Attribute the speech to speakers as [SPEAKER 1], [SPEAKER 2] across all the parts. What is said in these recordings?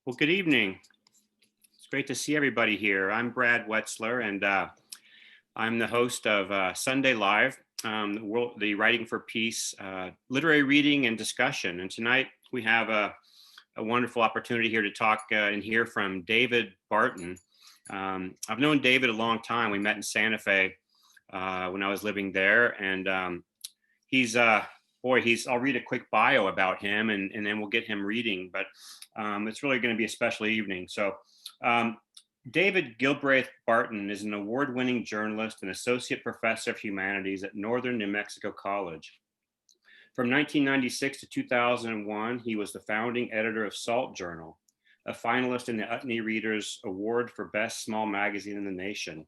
[SPEAKER 1] Well, good evening. It's great to see everybody here. I'm Brad Wetzler, and I'm the host of Sunday Live, the Writing for Peace, literary reading and discussion. And tonight we have a wonderful opportunity here to talk and hear from David Barton. I've known David a long time. We met in Santa Fe when I was living there, and I'll read a quick bio about him, and then we'll get him reading. But it's really going to be a special evening. So David Gilbreath Barton is an award-winning journalist and associate professor of humanities at Northern New Mexico College. From 1996 to 2001, he was the founding editor of Salt Journal, a finalist in the Utne Readers Award for Best Small Magazine in the Nation.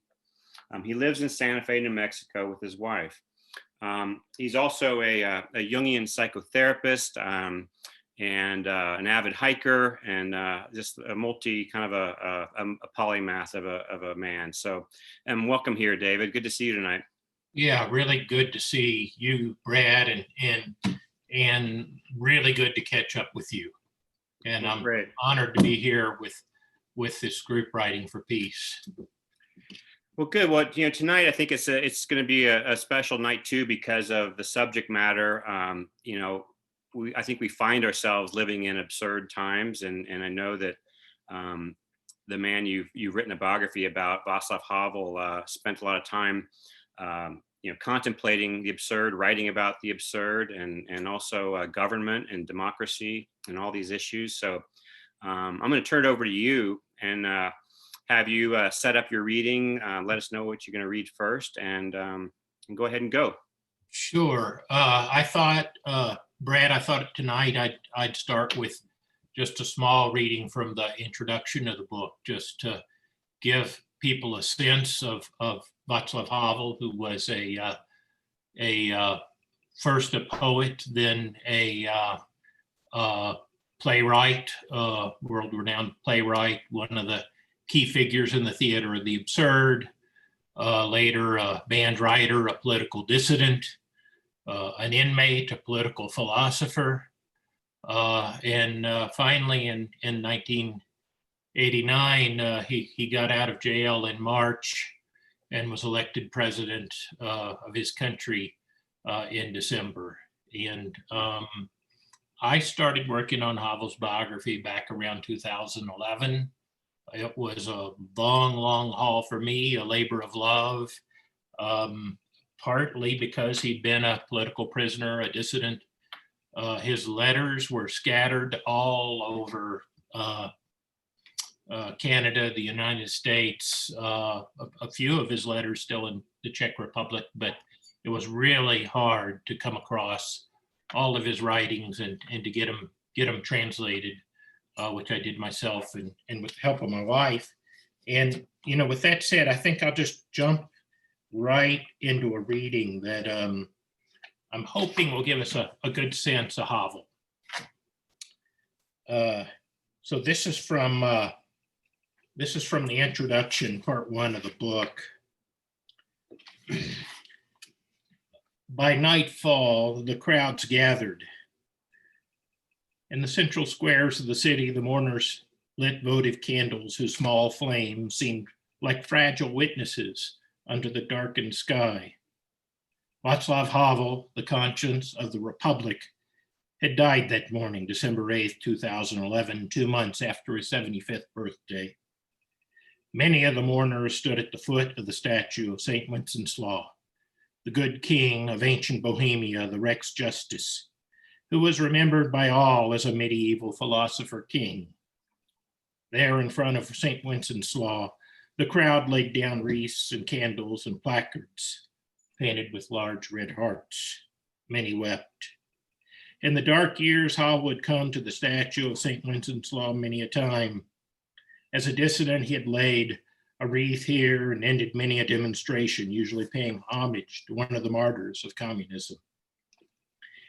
[SPEAKER 1] He lives in Santa Fe, New Mexico with his wife. He's also a Jungian psychotherapist and an avid hiker, and just a polymath of a man. So, welcome here, David. Good to see you tonight.
[SPEAKER 2] Yeah, really good to see you, Brad, and really good to catch up with you. And I'm honored to be here with this group, Writing for Peace.
[SPEAKER 1] Well, good. Well, tonight I think it's going to be a special night too because of the subject matter. I think we find ourselves living in absurd times, and I know that the man you've written a biography about, Vaclav Havel, spent a lot of time contemplating the absurd, writing about the absurd, and also government and democracy and all these issues. So I'm going to turn it over to you and have you set up your reading. Let us know what you're going to read first, and go ahead and go.
[SPEAKER 2] Sure. Brad, I thought tonight I'd start with just a small reading from the introduction of the book, just to give people a sense of Vaclav Havel, who was first a poet, then a playwright, world-renowned playwright, one of the key figures in the theater of the absurd, later a band writer, a political dissident, an inmate, a political philosopher, and finally in 1989, he got out of jail in March and was elected president of his country in December. And I started working on Havel's biography back around 2011. It was a long, long haul for me, a labor of love, partly because he'd been a political prisoner, a dissident. His letters were scattered all over Canada, the United States, a few of his letters still in the Czech Republic, but it was really hard to come across all of his writings and to get them translated, which I did myself and with the help of my wife. And, with that said, I think I'll just jump right into a reading that I'm hoping will give us a good sense of Havel. So this is from the introduction, part 1 of the book. By nightfall, the crowds gathered. In the central squares of the city, the mourners lit votive candles whose small flames seemed like fragile witnesses under the darkened sky. Vaclav Havel, the conscience of the Republic, had died that morning, December 8th, 2011, 2 months after his 75th birthday. Many of the mourners stood at the foot of the statue of St. Wenceslaus, the good king of ancient Bohemia, the Rex Justus, who was remembered by all as a medieval philosopher king. There in front of St. Wenceslaus, the crowd laid down wreaths and candles and placards painted with large red hearts. Many wept. In the dark years, Havel would come to the statue of St. Wenceslaus many a time. As a dissident, he had laid a wreath here and ended many a demonstration, usually paying homage to one of the martyrs of communism.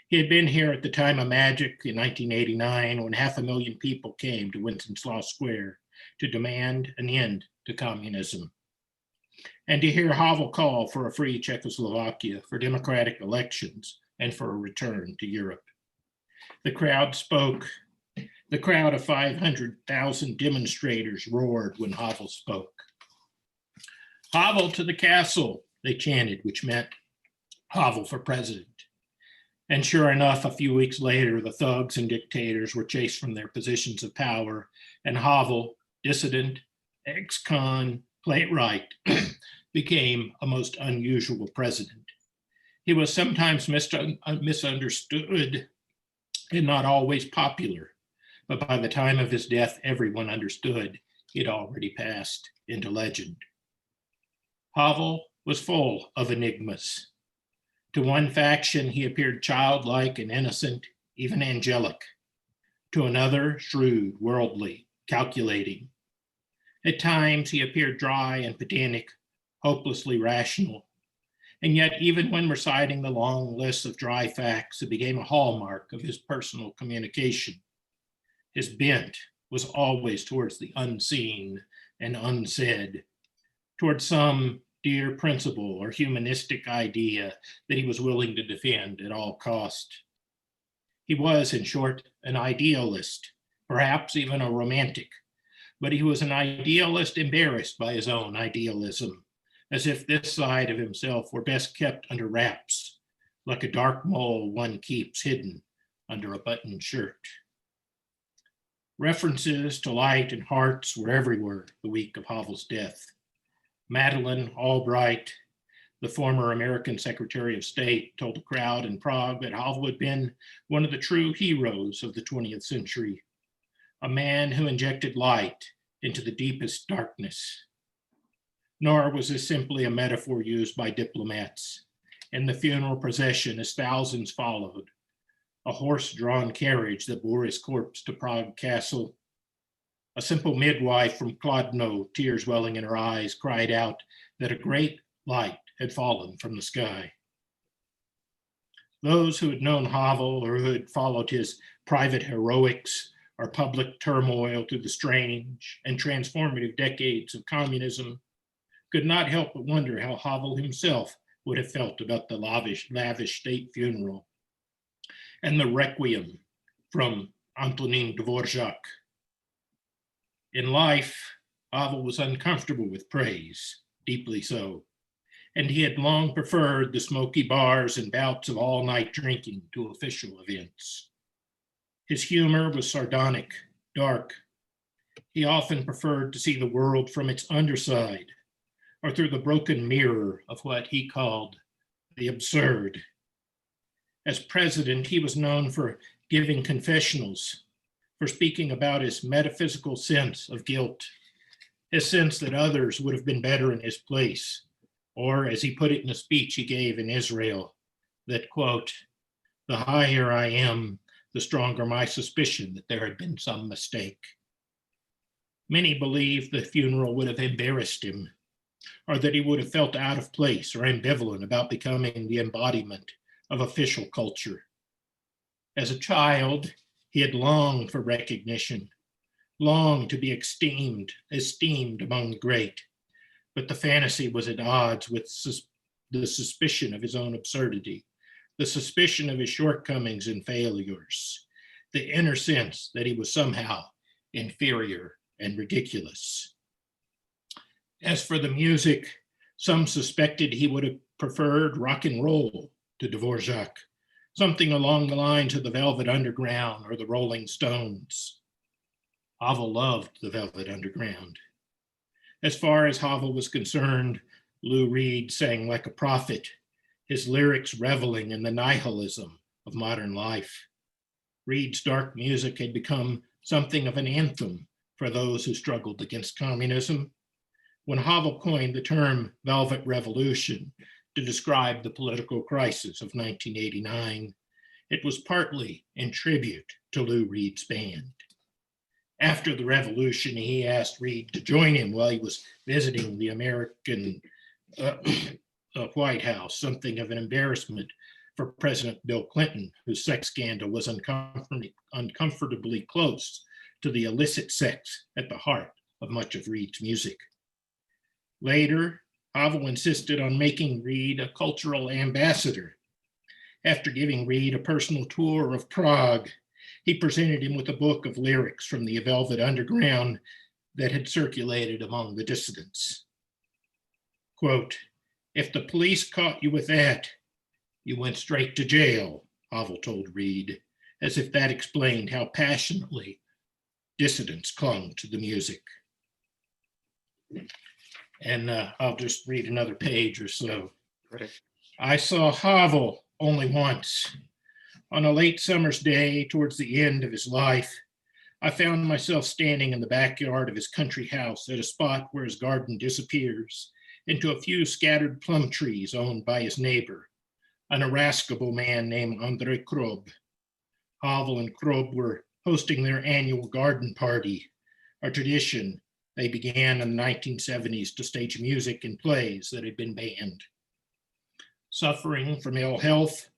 [SPEAKER 2] He had been here at the time of magic in 1989 when 500,000 people came to Wenceslaus Square to demand an end to communism, and to hear Havel call for a free Czechoslovakia, for democratic elections, and for a return to Europe. The crowd spoke The crowd of 500,000 demonstrators roared when Havel spoke. Havel to the castle, they chanted, which meant Havel for president. And sure enough, a few weeks later, the thugs and dictators were chased from their positions of power, and Havel, dissident, ex-con, playwright, became a most unusual president. He was sometimes misunderstood and not always popular, but by the time of his death, everyone understood he'd already passed into legend. Havel was full of enigmas. To one faction, he appeared childlike and innocent, even angelic. To another, shrewd, worldly, calculating. At times, he appeared dry and pedantic, hopelessly rational. And yet, even when reciting the long list of dry facts, it became a hallmark of his personal communication. His bent was always towards the unseen and unsaid, towards some dear principle or humanistic idea that he was willing to defend at all cost. He was, in short, an idealist, perhaps even a romantic, but he was an idealist embarrassed by his own idealism, as if this side of himself were best kept under wraps, like a dark mole one keeps hidden under a buttoned shirt. References to light and hearts were everywhere the week of Havel's death. Madeleine Albright, the former American Secretary of State, told the crowd in Prague that Havel had been one of the true heroes of the 20th century, a man who injected light into the deepest darkness. Nor was this simply a metaphor used by diplomats. In the funeral procession, as thousands followed, a horse-drawn carriage that bore his corpse to Prague Castle, a simple midwife from Kladno, tears welling in her eyes, cried out that a great light had fallen from the sky. Those who had known Havel or who had followed his private heroics or public turmoil through the strange and transformative decades of communism could not help but wonder how Havel himself would have felt about the lavish state funeral and the requiem from Antonin Dvorak. In life, Havel was uncomfortable with praise, deeply so, and he had long preferred the smoky bars and bouts of all-night drinking to official events. His humor was sardonic, dark. He often preferred to see the world from its underside, or through the broken mirror of what he called the absurd. As president, he was known for giving confessionals, for speaking about his metaphysical sense of guilt, his sense that others would have been better in his place, or as he put it in a speech he gave in Israel, that, quote, "The higher I am, the stronger my suspicion that there had been some mistake." Many believed the funeral would have embarrassed him, or that he would have felt out of place or ambivalent about becoming the embodiment of official culture. As a child, he had longed for recognition, longed to be esteemed among the great, but the fantasy was at odds with the suspicion of his own absurdity, the suspicion of his shortcomings and failures, the inner sense that he was somehow inferior and ridiculous. As for the music, some suspected he would have preferred rock and roll to Dvorak, something along the lines of the Velvet Underground or the Rolling Stones. Havel loved the Velvet Underground. As far as Havel was concerned, Lou Reed sang like a prophet, his lyrics reveling in the nihilism of modern life. Reed's dark music had become something of an anthem for those who struggled against communism. When Havel coined the term Velvet Revolution to describe the political crisis of 1989, it was partly in tribute to Lou Reed's band. After the revolution, he asked Reed to join him while he was visiting the American White House, something of an embarrassment for President Bill Clinton, whose sex scandal was uncomfortably close to the illicit sex at the heart of much of Reed's music. Later, Havel insisted on making Reed a cultural ambassador. After giving Reed a personal tour of Prague, he presented him with a book of lyrics from the Velvet Underground that had circulated among the dissidents. Quote, "If the police caught you with that, you went straight to jail," Havel told Reed, as if that explained how passionately dissidents clung to the music. And I'll just read another page or so.
[SPEAKER 1] Right.
[SPEAKER 2] I saw Havel only once. On a late summer's day towards the end of his life, I found myself standing in the backyard of his country house at a spot where his garden disappears into a few scattered plum trees owned by his neighbor, an irascible man named André Krob. Havel and Krob were hosting their annual garden party, a tradition they began in the 1970s to stage music and plays that had been banned. Suffering from ill health,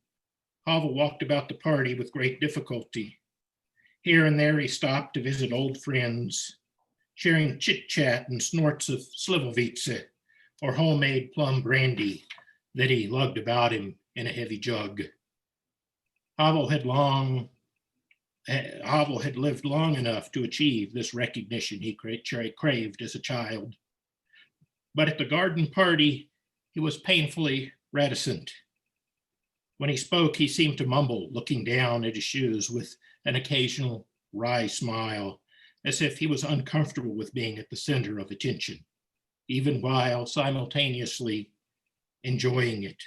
[SPEAKER 2] Havel walked about the party with great difficulty. Here and there he stopped to visit old friends, sharing chit-chat and snorts of slivovice, or homemade plum brandy that he lugged about him in a heavy jug. Havel had lived long enough to achieve this recognition he craved as a child. But at the garden party, he was painfully reticent. When he spoke, he seemed to mumble, looking down at his shoes with an occasional wry smile, as if he was uncomfortable with being at the center of attention, even while simultaneously enjoying it.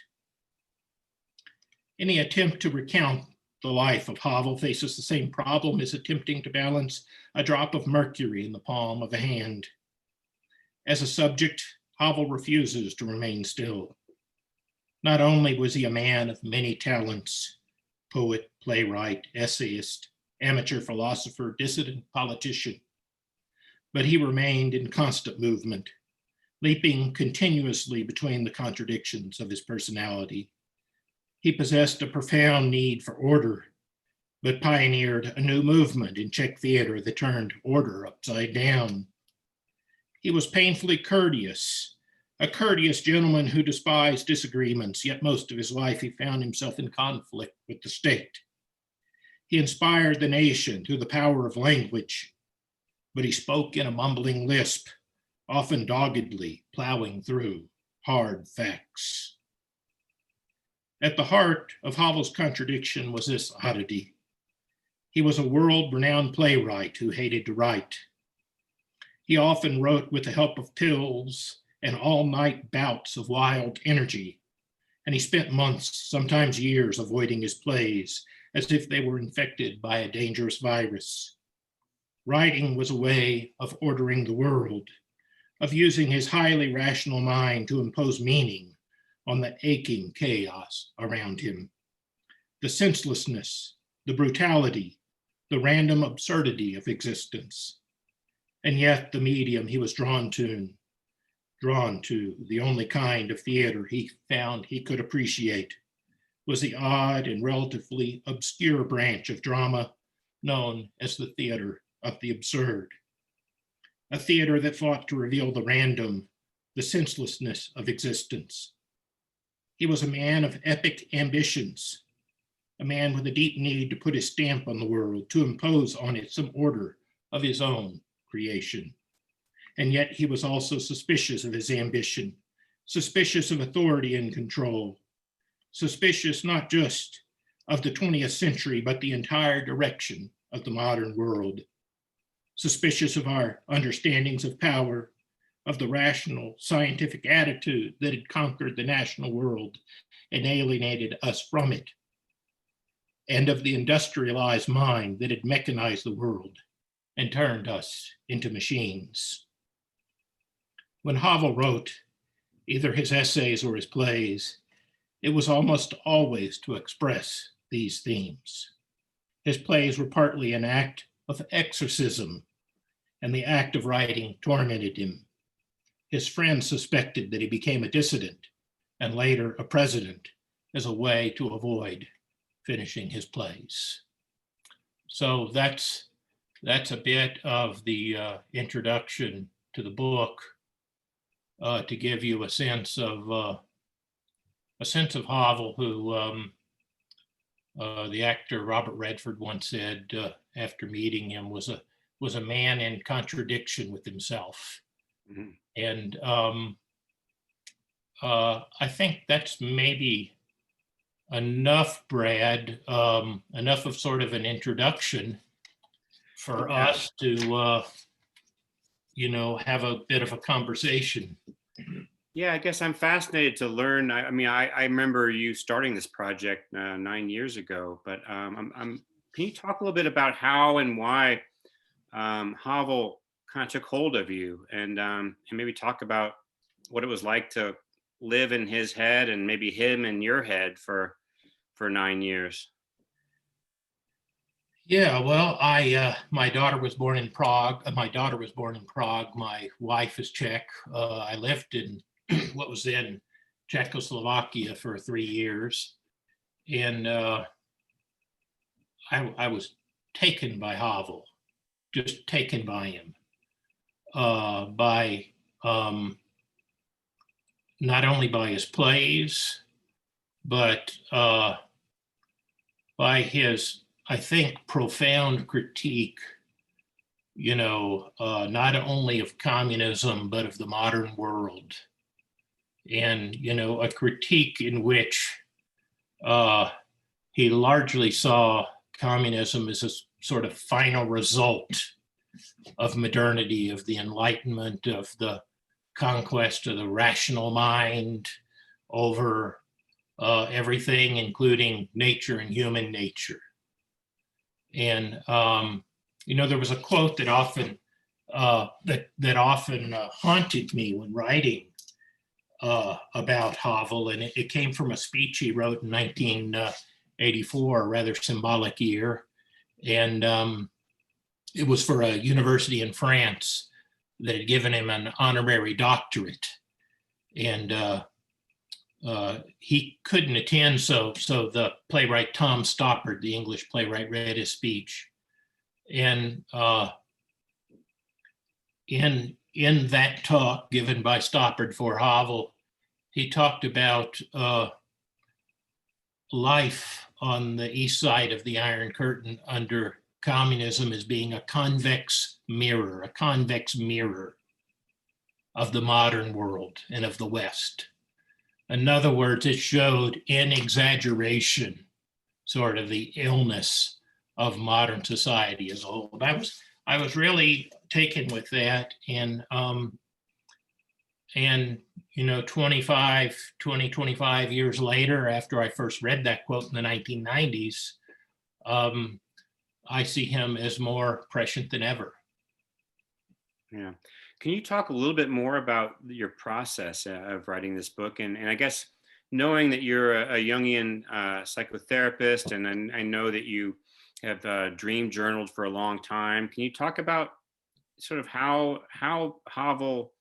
[SPEAKER 2] Any attempt to recount the life of Havel faces the same problem as attempting to balance a drop of mercury in the palm of a hand. As a subject, Havel refuses to remain still. Not only was he a man of many talents, poet, playwright, essayist, amateur philosopher, dissident, politician, but he remained in constant movement, leaping continuously between the contradictions of his personality. He possessed a profound need for order, but pioneered a new movement in Czech theater that turned order upside down. He was painfully courteous, a courteous gentleman who despised disagreements, yet most of his life he found himself in conflict with the state. He inspired the nation through the power of language, but he spoke in a mumbling lisp, often doggedly plowing through hard facts. At the heart of Havel's contradiction was this oddity. He was a world-renowned playwright who hated to write. He often wrote with the help of pills and all-night bouts of wild energy, and he spent months, sometimes years, avoiding his plays as if they were infected by a dangerous virus. Writing was a way of ordering the world, of using his highly rational mind to impose meaning on the aching chaos around him. The senselessness, the brutality, the random absurdity of existence. And yet the medium he was drawn to, the only kind of theater he found he could appreciate, was the odd and relatively obscure branch of drama known as the theater of the absurd. A theater that fought to reveal the random, the senselessness of existence. He was a man of epic ambitions, a man with a deep need to put his stamp on the world, to impose on it some order of his own creation. And yet he was also suspicious of his ambition, suspicious of authority and control, suspicious not just of the 20th century, but the entire direction of the modern world, suspicious of our understandings of power, of the rational scientific attitude that had conquered the national world and alienated us from it, and of the industrialized mind that had mechanized the world and turned us into machines. When Havel wrote either his essays or his plays, it was almost always to express these themes. His plays were partly an act of exorcism, and the act of writing tormented him. His friends suspected that he became a dissident and later a president as a way to avoid finishing his plays. So that's a bit of the introduction to the book, to give you a sense of Havel, who The actor Robert Redford once said after meeting him was a man in contradiction with himself.
[SPEAKER 1] Mhm.
[SPEAKER 2] And I think that's maybe enough, Brad, enough of sort of an introduction for
[SPEAKER 1] Yeah.
[SPEAKER 2] us to, have a bit of a conversation.
[SPEAKER 1] Yeah, I guess I'm fascinated to learn. I mean, I remember you starting this project 9 years ago, but can you talk a little bit about how and why Havel kind of took hold of you, and maybe talk about what it was like to live in his head and maybe him in your head for 9 years?
[SPEAKER 2] Yeah, well, my daughter was born in Prague. My daughter was born in Prague. My wife is Czech. I lived in what was then Czechoslovakia for 3 years, and I was taken by Havel, just taken by him, by not only by his plays, but by his, I think, profound critique, not only of communism, but of the modern world. And, a critique in which he largely saw communism as a sort of final result of modernity, of the Enlightenment, of the conquest of the rational mind over everything, including nature and human nature. And there was a quote that often haunted me when writing about Havel, and it came from a speech he wrote in 1984, a rather symbolic year, and it was for a university in France that had given him an honorary doctorate, and he couldn't attend, so the playwright Tom Stoppard, the English playwright, read his speech, and in that talk given by Stoppard for Havel, he talked about life on the east side of the Iron Curtain under communism as being a convex mirror of the modern world and of the West. In other words, it showed in exaggeration sort of the illness of modern society as a whole. I was really taken with that, and 25 years later, after I first read that quote in the 1990s, I see him as more prescient than ever.
[SPEAKER 1] Yeah. Can you talk a little bit more about your process of writing this book? And I guess knowing that you're a Jungian psychotherapist, and I know that you have dream journaled for a long time. Can you talk about sort of how Havel,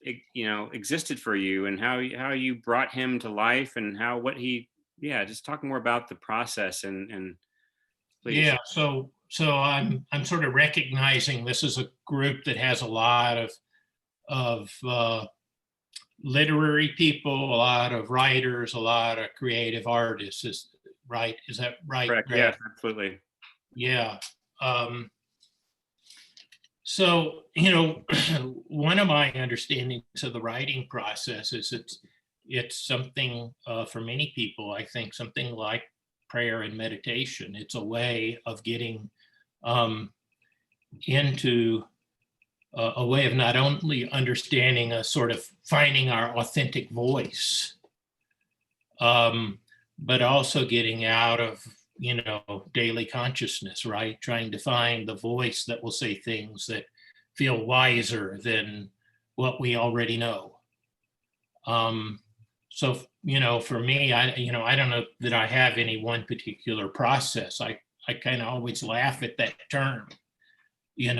[SPEAKER 1] existed for you, and how you brought him to life, and just talk more about the process and please.
[SPEAKER 2] Yeah, so I'm sort of recognizing this is a group that has a lot of literary people, a lot of writers, a lot of creative artists. Is that right?
[SPEAKER 1] Correct.
[SPEAKER 2] Brad?
[SPEAKER 1] Yes, absolutely.
[SPEAKER 2] Yeah. So, one of my understandings of the writing process is it's something for many people, I think, something like prayer and meditation. It's a way of getting into a way of not only understanding a sort of finding our authentic voice, but also getting out of daily consciousness, right? Trying to find the voice that will say things that feel wiser than what we already know. So, for me, I don't know that I have any one particular process. I kind of always laugh at that term,
[SPEAKER 1] Did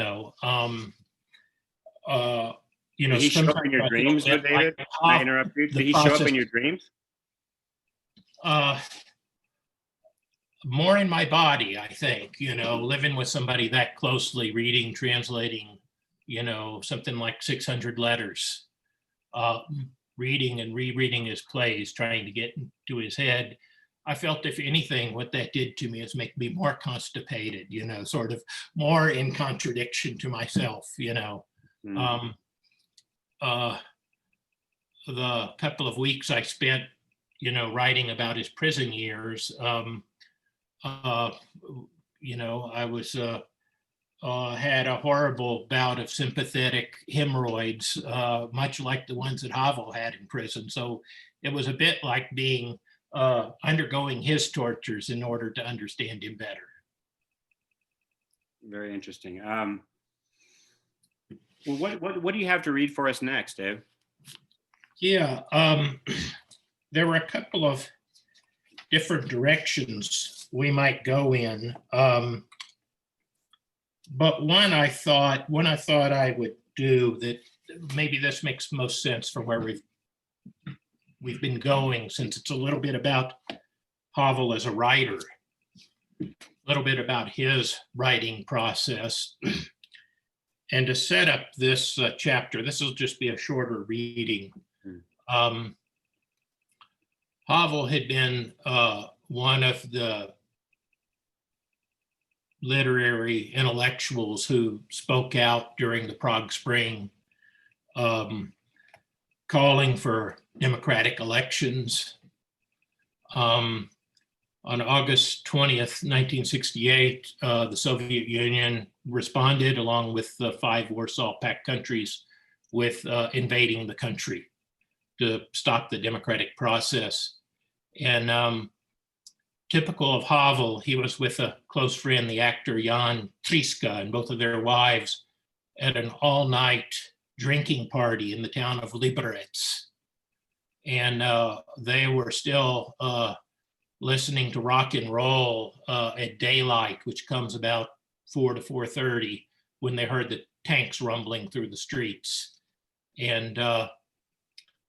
[SPEAKER 1] he show up in your dreams, David? Can I interrupt you? Did he show up in your dreams?
[SPEAKER 2] More in my body, I think, living with somebody that closely, reading, translating, something like 600 letters, reading and rereading his plays, trying to get into his head. I felt, if anything, what that did to me is make me more constipated, sort of more in contradiction to myself,
[SPEAKER 1] Mm.
[SPEAKER 2] uh, the couple of weeks I spent, writing about his prison years, I was had a horrible bout of sympathetic hemorrhoids, much like the ones that Havel had in prison. So it was a bit like being undergoing his tortures in order to understand him better.
[SPEAKER 1] Very interesting. Well, what do you have to read for us next, Dave?
[SPEAKER 2] Yeah, there were a couple of different directions we might go in. But one I thought I would do that, maybe this makes most sense for where we've been going, since it's a little bit about Havel as a writer, a little bit about his writing process. And to set up this chapter, this will just be a shorter reading. Havel had been one of the literary intellectuals who spoke out during the Prague Spring, calling for democratic elections. On August 20th, 1968, the Soviet Union responded, along with the 5 Warsaw Pact countries, with invading the country to stop the democratic process. And typical of Havel, he was with a close friend, the actor Jan Triska, and both of their wives at an all-night drinking party in the town of Liberec. And they were still listening to rock and roll at daylight, which comes about 4 to 4:30, when they heard the tanks rumbling through the streets. And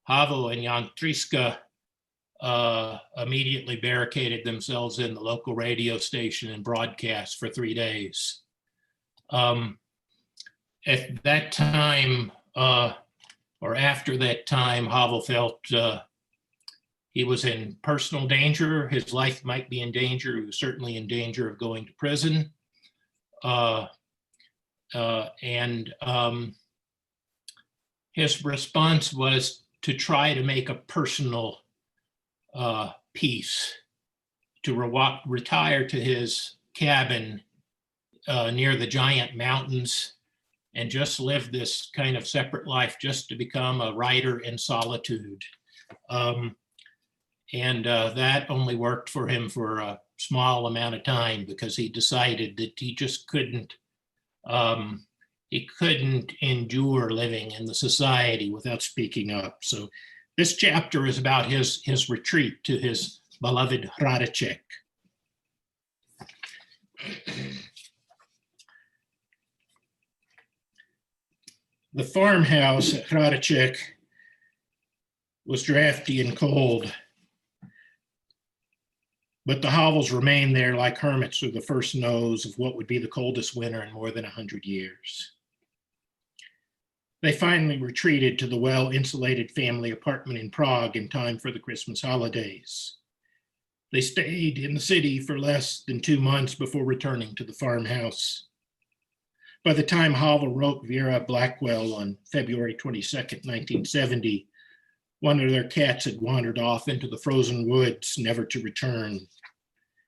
[SPEAKER 2] Havel and Jan Triska immediately barricaded themselves in the local radio station and broadcast for 3 days. At that time, or after that time, Havel felt he was in personal danger. His life might be in danger. He was certainly in danger of going to prison. And his response was to try to make a personal peace, to retire to his cabin near the giant mountains and just live this kind of separate life, just to become a writer in solitude. And that only worked for him for a small amount of time, because he decided that he just couldn't endure living in the society without speaking up. So this chapter is about his retreat to his beloved Hradeček. The farmhouse at Hradeček was drafty and cold, but the Havels remained there like hermits through the first nose of what would be the coldest winter in more than 100 years. They finally retreated to the well-insulated family apartment in Prague in time for the Christmas holidays. They stayed in the city for less than 2 months before returning to the farmhouse. By the time Havel wrote Vera Blackwell on February 22nd, 1970, one of their cats had wandered off into the frozen woods, never to return.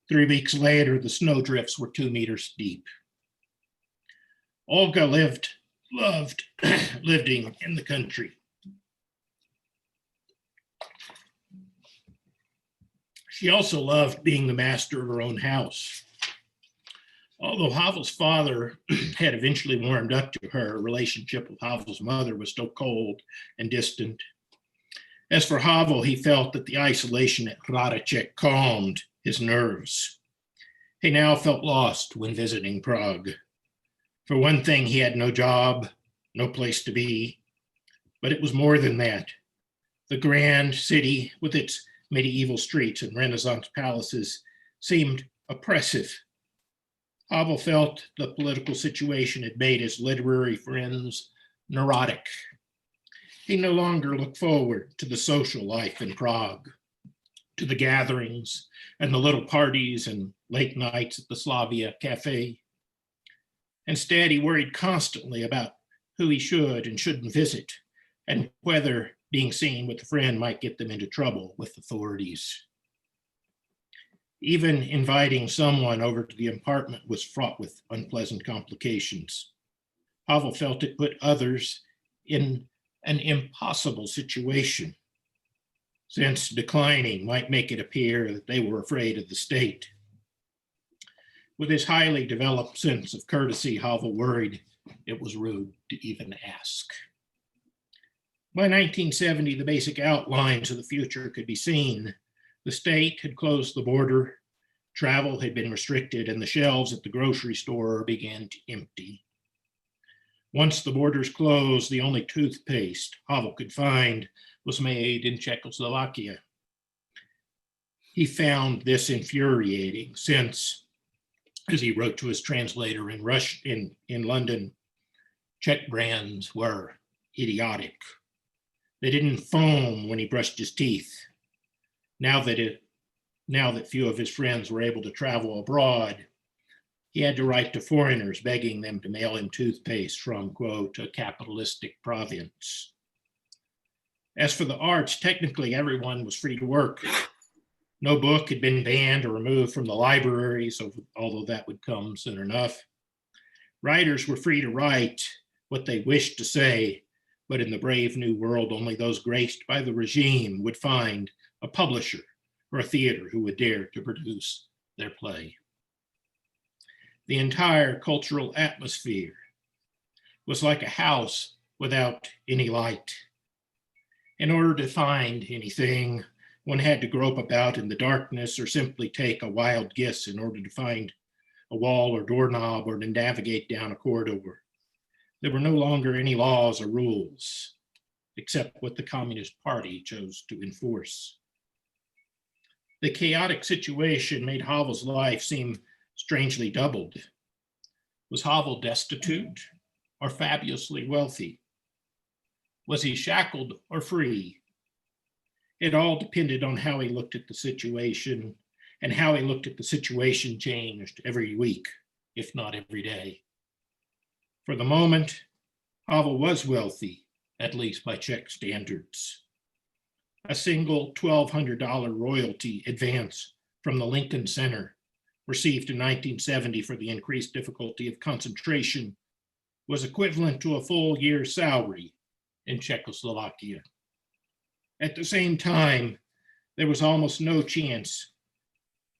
[SPEAKER 2] 3 weeks later, the snowdrifts were 2 meters deep. Olga loved living in the country. She also loved being the master of her own house. Although Havel's father had eventually warmed up to her, relationship with Havel's mother was still cold and distant. As for Havel, he felt that the isolation at Hradeček calmed his nerves. He now felt lost when visiting Prague. For one thing, he had no job, no place to be, but it was more than that. The grand city with its medieval streets and Renaissance palaces seemed oppressive. Havel felt the political situation had made his literary friends neurotic. He no longer looked forward to the social life in Prague. to the gatherings and the little parties and late nights at the Slavia Cafe. Instead, he worried constantly about who he should and shouldn't visit, and whether being seen with a friend might get them into trouble with authorities. Even inviting someone over to the apartment was fraught with unpleasant complications. Havel felt it put others in an impossible situation, since declining might make it appear that they were afraid of the state. With his highly developed sense of courtesy, Havel worried it was rude to even ask. By 1970, the basic outlines of the future could be seen. The state had closed the border, travel had been restricted, and the shelves at the grocery store began to empty. Once the borders closed, the only toothpaste Havel could find was made in Czechoslovakia. He found this infuriating since, as he wrote to his translator in London, Czech brands were idiotic. They didn't foam when he brushed his teeth. Now that few of his friends were able to travel abroad, he had to write to foreigners begging them to mail him toothpaste from, quote, a capitalistic province. As for the arts, technically everyone was free to work. No book had been banned or removed from the libraries, although that would come soon enough. Writers were free to write what they wished to say, but in the brave new world, only those graced by the regime would find a publisher or a theater who would dare to produce their play. The entire cultural atmosphere was like a house without any light. In order to find anything, one had to grope about in the darkness or simply take a wild guess in order to find a wall or doorknob or to navigate down a corridor. There were no longer any laws or rules, except what the Communist Party chose to enforce. The chaotic situation made Havel's life seem strangely doubled. Was Havel destitute or fabulously wealthy? Was he shackled or free? It all depended on how he looked at the situation, and how he looked at the situation changed every week, if not every day. For the moment, Havel was wealthy, at least by Czech standards. A single $1,200 royalty advance from the Lincoln Center, received in 1970 for the increased difficulty of concentration, was equivalent to a full year's salary in Czechoslovakia. At the same time, there was almost no chance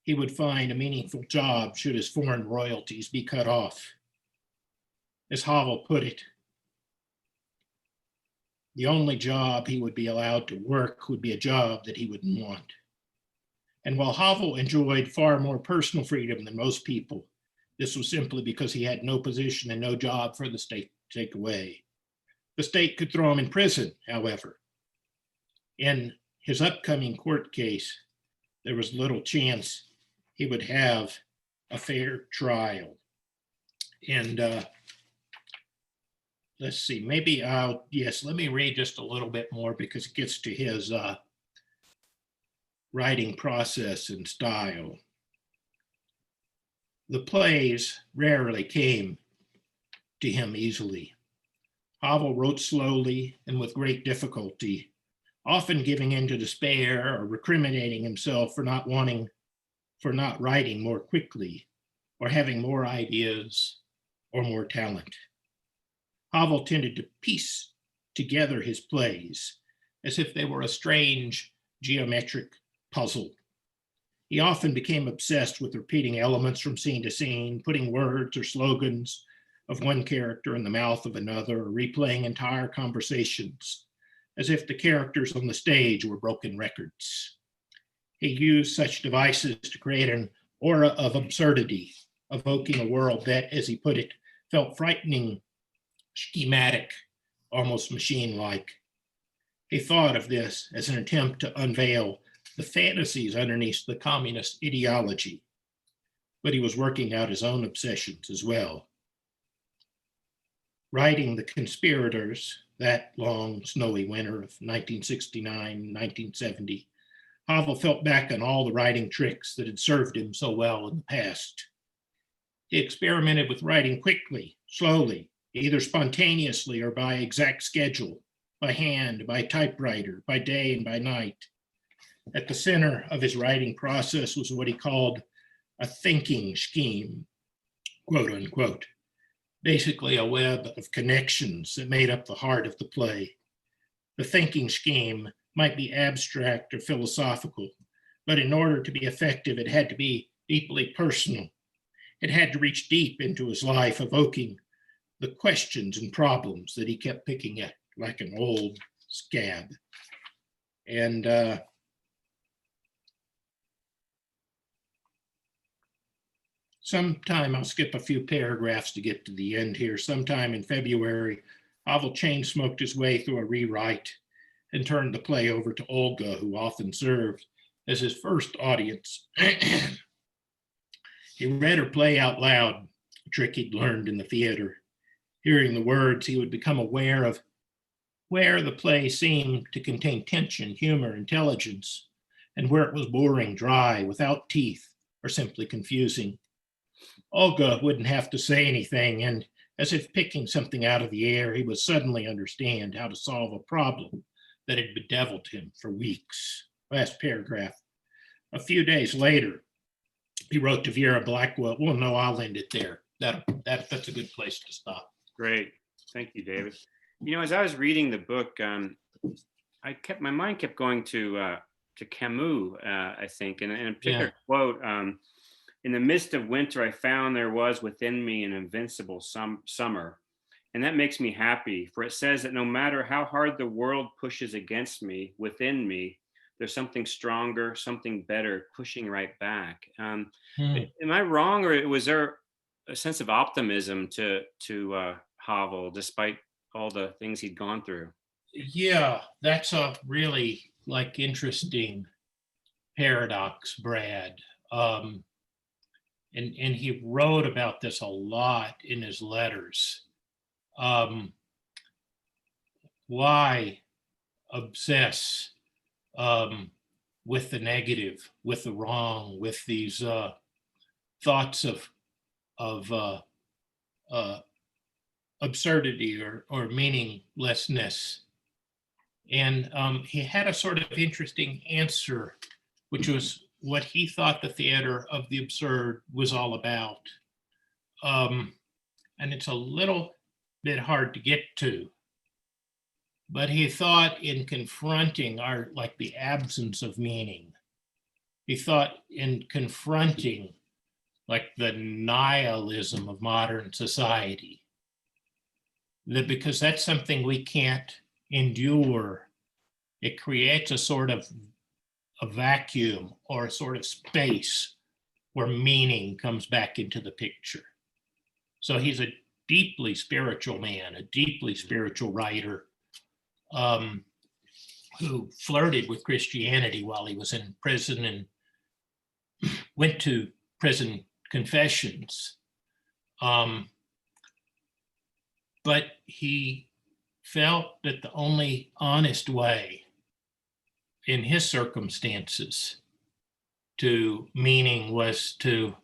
[SPEAKER 2] he would find a meaningful job should his foreign royalties be cut off. As Havel put it, the only job he would be allowed to work would be a job that he wouldn't want. And while Havel enjoyed far more personal freedom than most people, this was simply because he had no position and no job for the state to take away. The state could throw him in prison, however. In his upcoming court case, there was little chance he would have a fair trial. And let's see, let me read just a little bit more because it gets to his writing process and style. The plays rarely came to him easily. Havel wrote slowly and with great difficulty, often giving in to despair or recriminating himself for not writing more quickly or having more ideas or more talent. Havel tended to piece together his plays as if they were a strange geometric puzzle. He often became obsessed with repeating elements from scene to scene, putting words or slogans of one character in the mouth of another, or replaying entire conversations as if the characters on the stage were broken records. He used such devices to create an aura of absurdity, evoking a world that, as he put it, felt frightening, schematic, almost machine-like. He thought of this as an attempt to unveil the fantasies underneath the communist ideology, but he was working out his own obsessions as well. Writing The Conspirators, that long, snowy winter of 1969-1970, Havel felt back on all the writing tricks that had served him so well in the past. He experimented with writing quickly, slowly, either spontaneously or by exact schedule, by hand, by typewriter, by day and by night. At the center of his writing process was what he called a thinking scheme, quote unquote, basically a web of connections that made up the heart of the play. The thinking scheme might be abstract or philosophical, but in order to be effective, it had to be deeply personal. It had to reach deep into his life, evoking the questions and problems that he kept picking at like an old scab. And sometime, I'll skip a few paragraphs to get to the end here. Sometime in February, Havel chain smoked his way through a rewrite and turned the play over to Olga, who often served as his first audience. He read her play out loud, a trick he'd learned in the theater. Hearing the words, he would become aware of where the play seemed to contain tension, humor, intelligence, and where it was boring, dry, without teeth, or simply confusing. Olga wouldn't have to say anything, and as if picking something out of the air, he would suddenly understand how to solve a problem that had bedeviled him for weeks. Last paragraph. A few days later, he wrote to Vera Blackwell. Well, no, I'll end it there. That's a good place to stop.
[SPEAKER 1] Great. Thank you, David. You know, as I was reading the book, my mind kept going to Camus, I think, and a particular quote. In the midst of winter, I found there was within me an invincible summer. And that makes me happy, for it says that no matter how hard the world pushes against me, within me, there's something stronger, something better pushing right back. Am I wrong, or was there a sense of optimism to Havel, despite all the things he'd gone through?
[SPEAKER 2] Yeah, that's a really interesting paradox, Brad. And he wrote about this a lot in his letters. Why obsess with the negative, with the wrong, with these thoughts of absurdity or meaninglessness? And he had a sort of interesting answer, which was what he thought the theater of the absurd was all about. And it's a little bit hard to get to, but he thought in confronting the absence of meaning, he thought in confronting the nihilism of modern society, that because that's something we can't endure, it creates a sort of a vacuum or a sort of space where meaning comes back into the picture. So he's a deeply spiritual man, a deeply spiritual writer, who flirted with Christianity while he was in prison and went to prison confessions. But he felt that the only honest way in his circumstances to meaning was to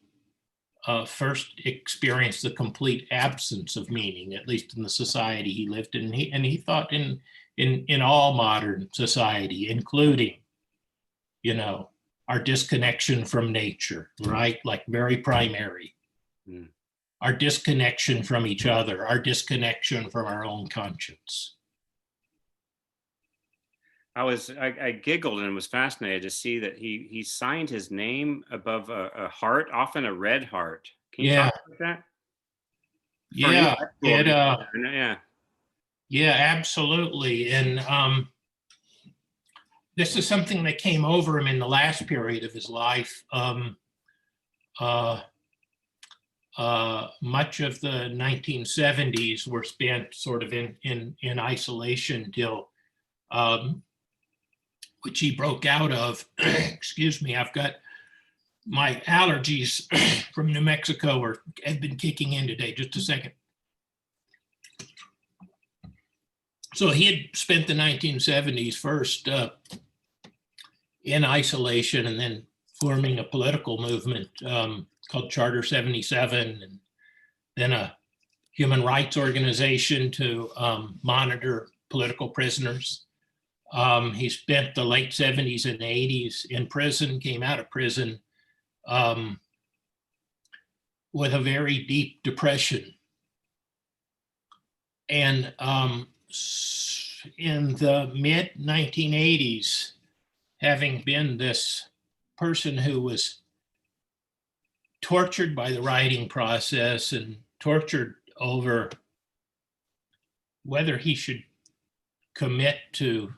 [SPEAKER 2] first experience the complete absence of meaning, at least in the society he lived in. And he thought in all modern society, including, our disconnection from nature, right? Very primary. Our disconnection from each other, our disconnection from our own conscience.
[SPEAKER 1] I giggled and was fascinated to see that he signed his name above a heart, often a red heart. Can you talk about that?
[SPEAKER 2] Yeah, absolutely. And this is something that came over him in the last period of his life. Much of the 1970s were spent sort of in isolation till which he broke out of. Excuse me, I've got my allergies from New Mexico have been kicking in today. Just a second. So he had spent the 1970s first in isolation and then forming a political movement called Charter 77, and then a human rights organization to monitor political prisoners. He spent the late 70s and 80s in prison, came out of prison with a very deep depression. And in the mid 1980s, having been this person who was tortured by the writing process and tortured over whether he should commit to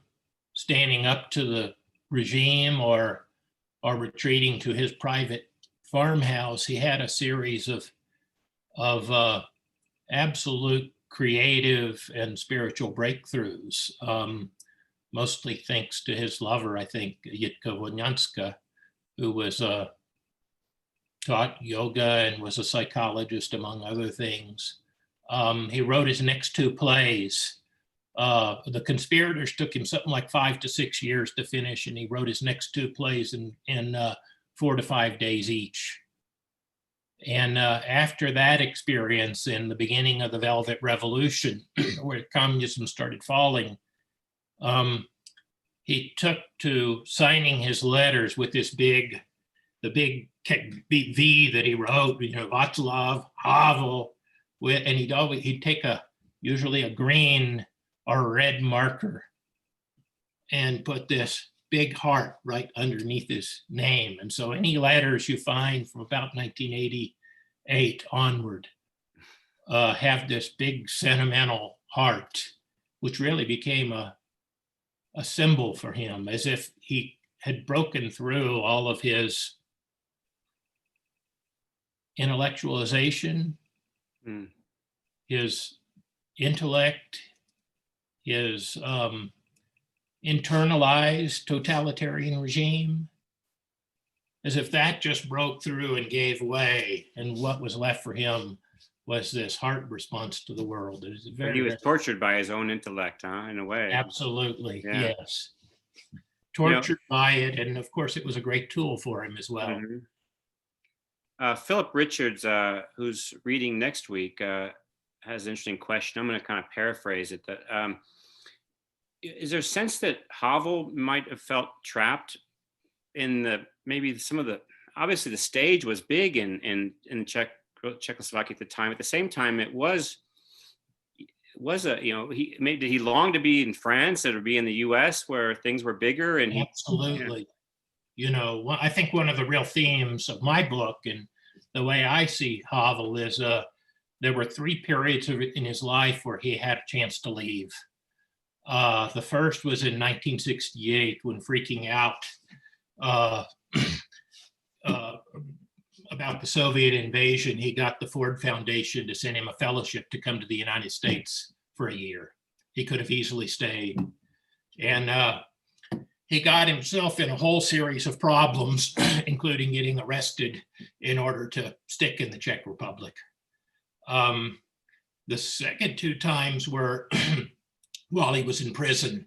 [SPEAKER 2] standing up to the regime or retreating to his private farmhouse, he had a series of absolute creative and spiritual breakthroughs, mostly thanks to his lover, I think, Jitka Wodnianska, who was taught yoga and was a psychologist, among other things. He wrote his next two plays. The Conspirators took him something like 5 to 6 years to finish, and he wrote his next two plays in 4 to 5 days each. And after that experience, in the beginning of the Velvet Revolution, where communism started falling, he took to signing his letters with the big V that he wrote, Vaclav Havel, and he'd take usually a green or a red marker and put this big heart right underneath his name. And so any letters you find from about 1988 onward have this big sentimental heart, which really became a symbol for him, as if he had broken through all of his intellectualization, his intellect, his internalized totalitarian regime, as if that just broke through and gave way, and what was left for him was this heart response to the world. It was
[SPEAKER 1] very, he was tortured by his own intellect, in a way.
[SPEAKER 2] Absolutely, yeah. Yes. Tortured by it, and of course it was a great tool for him as well.
[SPEAKER 1] Mm-hmm. Philip Richards, who's reading next week, has an interesting question. I'm going to kind of paraphrase it. That is there a sense that Havel might have felt trapped in maybe some of the, obviously the stage was big in Czechoslovakia at the time. At the same time, it was did he long to be in France or be in the U.S. where things were bigger? And
[SPEAKER 2] absolutely. I think one of the real themes of my book and the way I see Havel is there were 3 periods in his life where he had a chance to leave. The first was in 1968, when freaking out about the Soviet invasion, he got the Ford Foundation to send him a fellowship to come to the United States for a year. He could have easily stayed. And he got himself in a whole series of problems, including getting arrested in order to stick in the Czech Republic. The second 2 times were while he was in prison.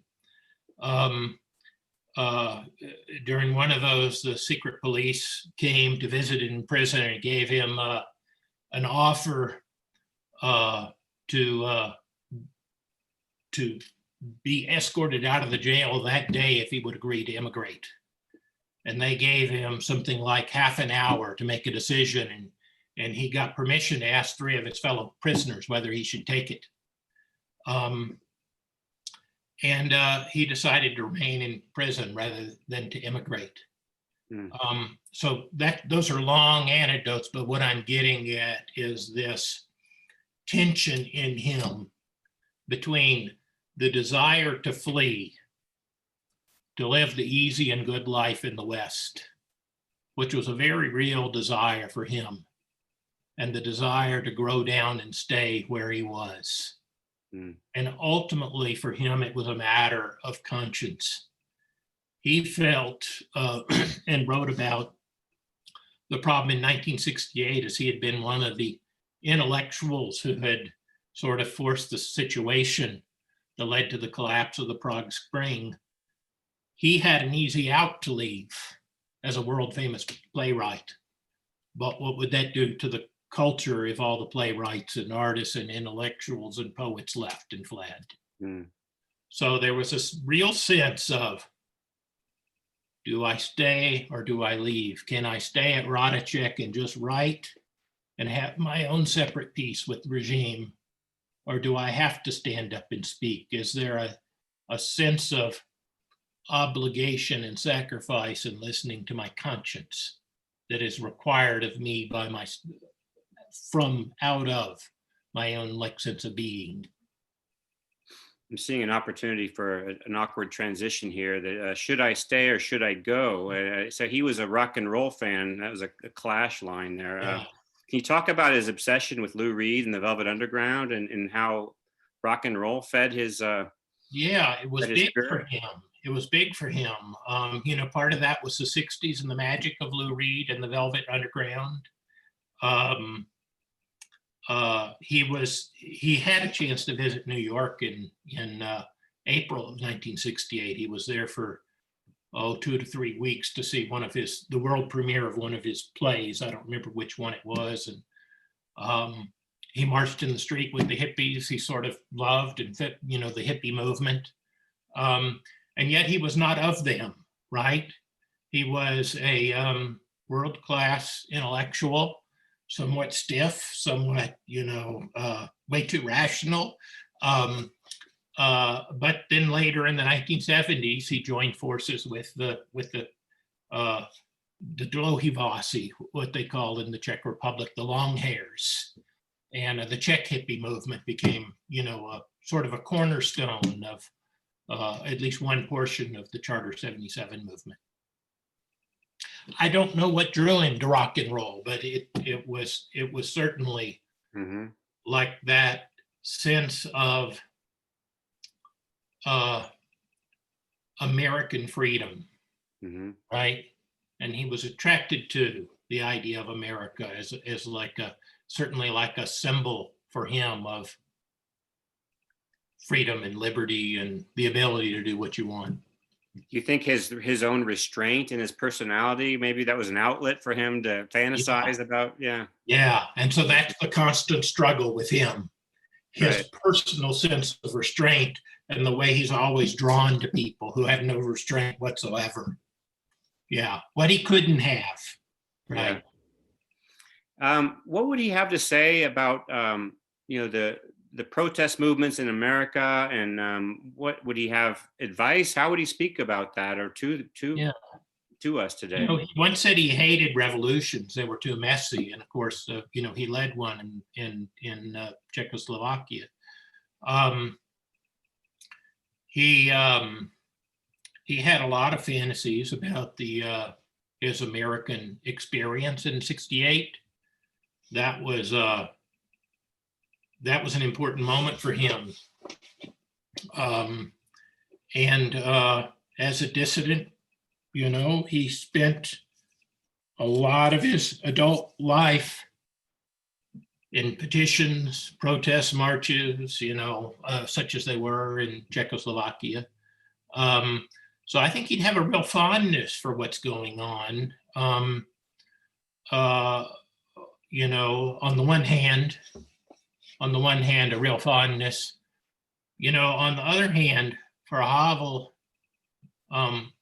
[SPEAKER 2] During one of those, the secret police came to visit him in prison and gave him an offer to be escorted out of the jail that day if he would agree to immigrate. And they gave him something like half an hour to make a decision, and he got permission to ask 3 of his fellow prisoners whether he should take it. And he decided to remain in prison rather than to immigrate. So those are long anecdotes, but what I'm getting at is this tension in him between the desire to flee, to live the easy and good life in the West, which was a very real desire for him, and the desire to grow down and stay where he was. And ultimately for him, it was a matter of conscience. He felt and wrote about the problem in 1968 as he had been one of the intellectuals who had sort of forced the situation that led to the collapse of the Prague Spring. he had an easy out to leave as a world famous playwright. But what would that do to the culture if all the playwrights and artists and intellectuals and poets left and fled?
[SPEAKER 1] Mm.
[SPEAKER 2] So there was this real sense of, do I stay or do I leave? Can I stay at Radicek and just write and have my own separate piece with the regime? Or do I have to stand up and speak? Is there a sense of obligation and sacrifice and listening to my conscience that is required of me by from out of my own sense of being?
[SPEAKER 1] I'm seeing an opportunity for an awkward transition here. That should I stay or should I go? So he was a rock and roll fan. That was a Clash line there.
[SPEAKER 2] Yeah.
[SPEAKER 1] Can you talk about his obsession with Lou Reed and the Velvet Underground, and how rock and roll fed his?
[SPEAKER 2] Yeah, it was
[SPEAKER 1] fed his
[SPEAKER 2] big
[SPEAKER 1] spirit?
[SPEAKER 2] for him. It was big for him. Part of that was the '60s and the magic of Lou Reed and the Velvet Underground. He had a chance to visit New York in April of 1968. He was there for 2 to 3 weeks to see the world premiere of one of his plays. I don't remember which one it was. And he marched in the street with the hippies. He sort of loved and fit, the hippie movement. And yet he was not of them, right? He was a world-class intellectual, somewhat stiff, somewhat, way too rational. But then later in the 1970s, he joined forces with the Dlouhivasi, what they call in the Czech Republic, the long hairs. And the Czech hippie movement became, sort of a cornerstone of at least one portion of the Charter 77 movement. I don't know what drew him to rock and roll, but it was certainly
[SPEAKER 1] Mm-hmm.
[SPEAKER 2] like that sense of American freedom,
[SPEAKER 1] Mm-hmm.
[SPEAKER 2] right? And he was attracted to the idea of America as certainly like a symbol for him of freedom and liberty and the ability to do what you want.
[SPEAKER 1] Do you think his own restraint and his personality, maybe that was an outlet for him to fantasize about? Yeah.
[SPEAKER 2] Yeah, and so that's the constant struggle with him. His
[SPEAKER 1] Right.
[SPEAKER 2] personal sense of restraint and the way he's always drawn to people who have no restraint whatsoever. Yeah, what he couldn't have, right?
[SPEAKER 1] Yeah. What would he have to say about the protest movements in America, and what would he have advice? How would he speak about that, or to us today?
[SPEAKER 2] He once said he hated revolutions; they were too messy. And of course, he led one in Czechoslovakia. He had a lot of fantasies about his American experience in '68. That was an important moment for him. And as a dissident, he spent a lot of his adult life in petitions, protest marches, such as they were in Czechoslovakia. So I think he'd have a real fondness for what's going on. On the one hand, a real fondness. On the other hand, for Havel,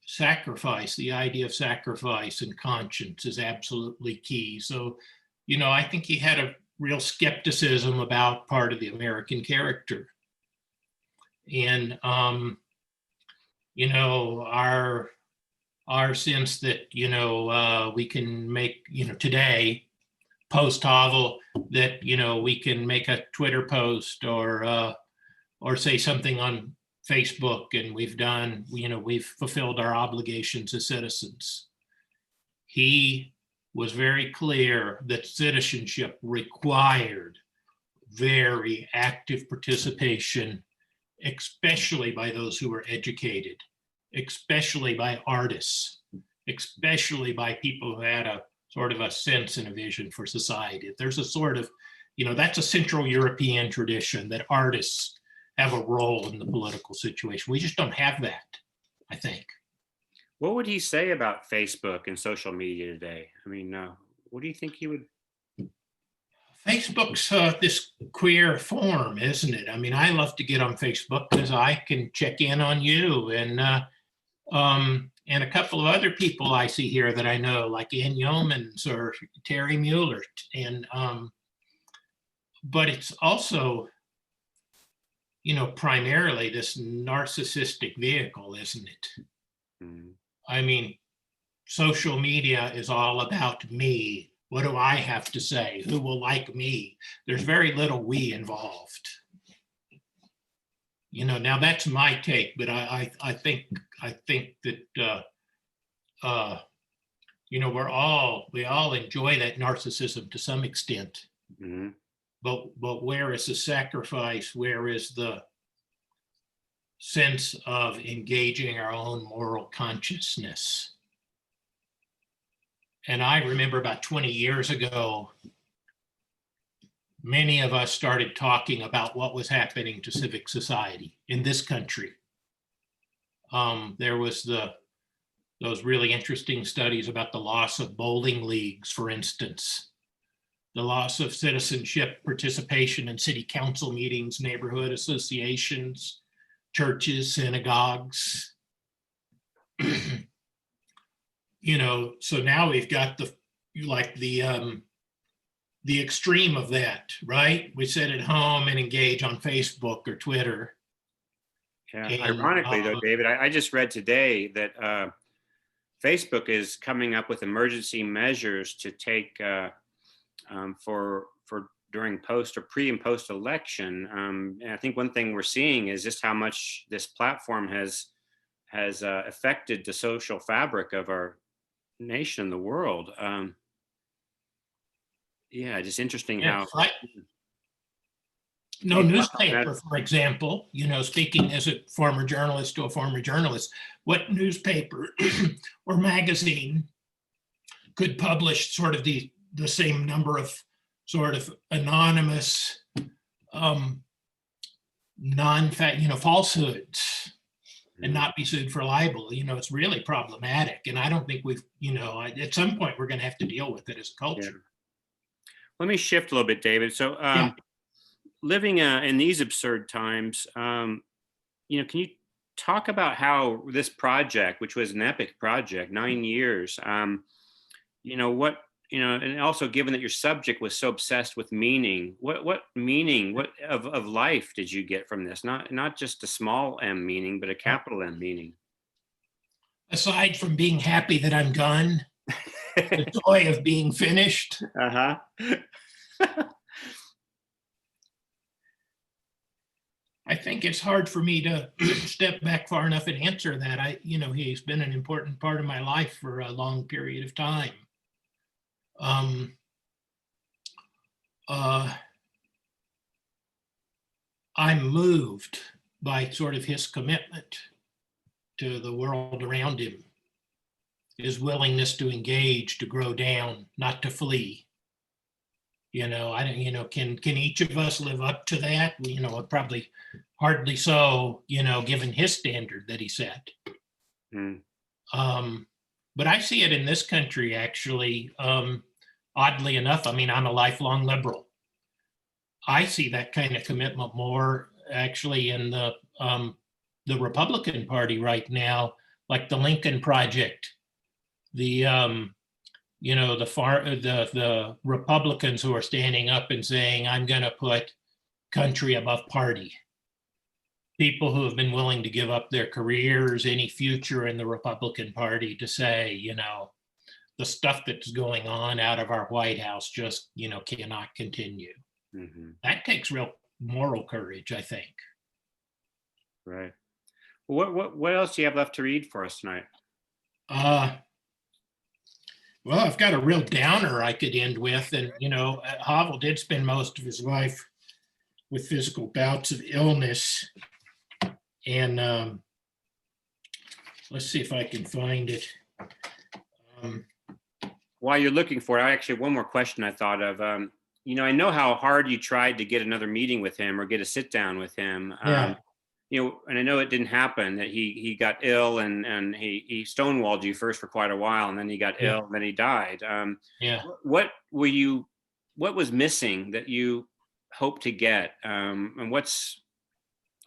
[SPEAKER 2] sacrifice, the idea of sacrifice and conscience is absolutely key. So, I think he had a real skepticism about part of the American character. And, our sense that, we can make, today, post Havel, that, we can make a Twitter post or say something on Facebook, and we've fulfilled our obligations as citizens. He was very clear that citizenship required very active participation, especially by those who were educated, especially by artists, especially by people who had a sort of a sense and a vision for society. There's a sort of, that's a Central European tradition that artists have a role in the political situation. We just don't have that, I think.
[SPEAKER 1] What would he say about Facebook and social media today? I mean, what do you think he would?
[SPEAKER 2] Facebook's this queer form, isn't it? I mean, I love to get on Facebook because I can check in on you and a couple of other people I see here that I know, like Ann Yeomans or Terry Mueller. And but it's also, primarily this narcissistic vehicle, isn't it?
[SPEAKER 1] Mm,
[SPEAKER 2] I mean, social media is all about me. What do I have to say? Who will like me? There's very little we involved. Now that's my take, but I think that we all enjoy that narcissism to some extent.
[SPEAKER 1] mm-hmm.
[SPEAKER 2] But where is the sacrifice? Where is the sense of engaging our own moral consciousness? And I remember about 20 years ago, many of us started talking about what was happening to civic society in this country. There was those really interesting studies about the loss of bowling leagues, for instance, the loss of citizenship participation in city council meetings, neighborhood associations, churches, synagogues. So now we've got the extreme of that, right? We sit at home and engage on Facebook or Twitter.
[SPEAKER 1] Yeah.
[SPEAKER 2] And,
[SPEAKER 1] Ironically, though, David, I just read today that Facebook is coming up with emergency measures to take for during post or pre and post election. And I think one thing we're seeing is just how much this platform has affected the social fabric of our nation, the world. Just interesting how.
[SPEAKER 2] No newspaper, for example, speaking as a former journalist to a former journalist, what newspaper or magazine could publish sort of the same number of sort of anonymous, falsehoods and not be sued for libel? It's really problematic. And I don't think we've, at some point we're going to have to deal with it as a culture.
[SPEAKER 1] Yeah. Let me shift a little bit, David. So living in these absurd times, can you talk about how this project, which was an epic project, 9 years, and also given that your subject was so obsessed with meaning, what meaning, what of life did you get from this? Not just a small m meaning, but a capital M meaning.
[SPEAKER 2] Aside from being happy that I'm done, the joy of being finished.
[SPEAKER 1] Uh-huh.
[SPEAKER 2] I think it's hard for me to step back far enough and answer that. He's been an important part of my life for a long period of time. I'm moved by sort of his commitment to the world around him, his willingness to engage, to grow down, not to flee. Can each of us live up to that? Probably hardly so, given his standard that he set.
[SPEAKER 1] Mm.
[SPEAKER 2] But I see it in this country, actually. Oddly enough, I'm a lifelong liberal. I see that kind of commitment more actually in the Republican Party right now, like the Lincoln Project, the Republicans who are standing up and saying, I'm going to put country above party. People who have been willing to give up their careers, any future in the Republican Party, to say, the stuff that's going on out of our White House just, cannot continue.
[SPEAKER 1] Mm-hmm.
[SPEAKER 2] That takes real moral courage, I think.
[SPEAKER 1] Right. Well, what else do you have left to read for us tonight?
[SPEAKER 2] Well, I've got a real downer I could end with. And, Havel did spend most of his life with physical bouts of illness. And let's see if I can find it.
[SPEAKER 1] While you're looking for it, I actually have one more question I thought of. I know how hard you tried to get another meeting with him or get a sit down with him.
[SPEAKER 2] Yeah.
[SPEAKER 1] and I know it didn't happen, that he got ill and he stonewalled you first for quite a while, and then he got
[SPEAKER 2] Yeah.
[SPEAKER 1] ill, and then he died.
[SPEAKER 2] Yeah.
[SPEAKER 1] What was missing that you hoped to get? And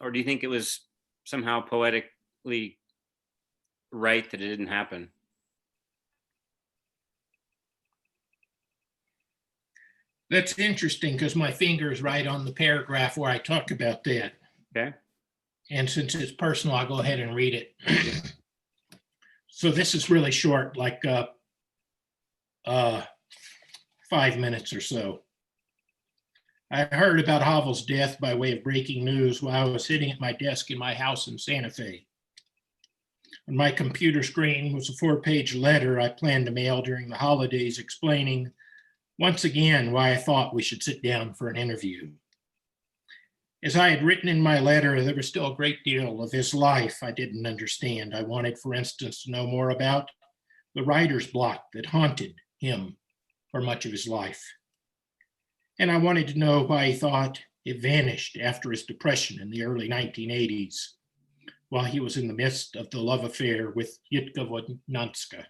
[SPEAKER 1] or do you think it was somehow poetically right that it didn't happen?
[SPEAKER 2] That's interesting because my finger is right on the paragraph where I talk about that.
[SPEAKER 1] Okay.
[SPEAKER 2] And since it's personal, I'll go ahead and read it. So this is really short, like 5 minutes or so. I heard about Havel's death by way of breaking news while I was sitting at my desk in my house in Santa Fe. On my computer screen was a 4-page letter I planned to mail during the holidays explaining once again why I thought we should sit down for an interview. As I had written in my letter, there was still a great deal of his life I didn't understand. I wanted, for instance, to know more about the writer's block that haunted him for much of his life. And I wanted to know why he thought it vanished after his depression in the early 1980s, while he was in the midst of the love affair with Jitka Vodnanska.